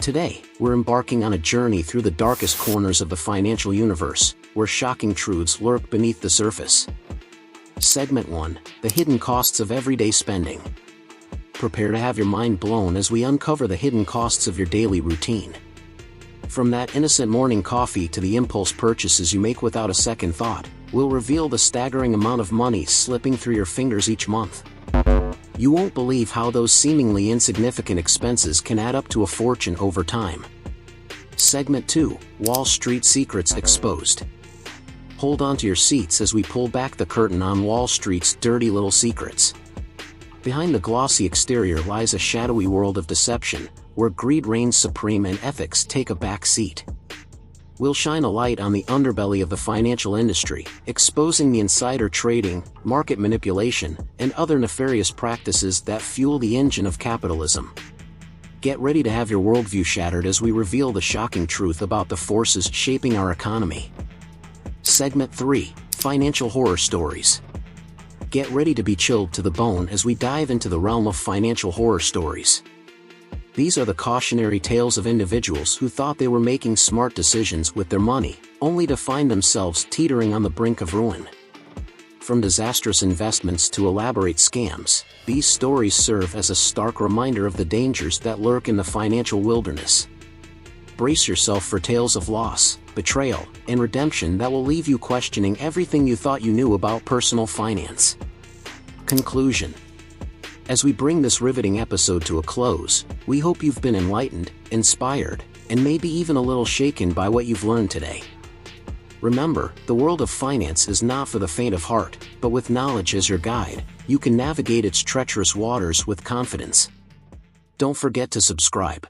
Today, we're embarking on a journey through the darkest corners of the financial universe, where shocking truths lurk beneath the surface. Segment 1: The Hidden Costs of Everyday Spending. Prepare to have your mind blown as we uncover the hidden costs of your daily routine. From that innocent morning coffee to the impulse purchases you make without a second thought, we'll reveal the staggering amount of money slipping through your fingers each month. You won't believe how those seemingly insignificant expenses can add up to a fortune over time. Segment 2: Wall Street Secrets Exposed. Hold on to your seats as we pull back the curtain on Wall Street's dirty little secrets. Behind the glossy exterior lies a shadowy world of deception, where greed reigns supreme and ethics take a back seat. We'll shine a light on the underbelly of the financial industry, exposing the insider trading, market manipulation, and other nefarious practices that fuel the engine of capitalism. Get ready to have your worldview shattered as we reveal the shocking truth about the forces shaping our economy. Segment 3: Financial Horror Stories. Get ready to be chilled to the bone as we dive into the realm of financial horror stories. These are the cautionary tales of individuals who thought they were making smart decisions with their money, only to find themselves teetering on the brink of ruin. From disastrous investments to elaborate scams, these stories serve as a stark reminder of the dangers that lurk in the financial wilderness. Brace yourself for tales of loss, betrayal, and redemption that will leave you questioning everything you thought you knew about personal finance. Conclusion: as we bring this riveting episode to a close, we hope you've been enlightened, inspired, and maybe even a little shaken by what you've learned today. Remember, the world of finance is not for the faint of heart, but with knowledge as your guide, you can navigate its treacherous waters with confidence. Don't forget to subscribe,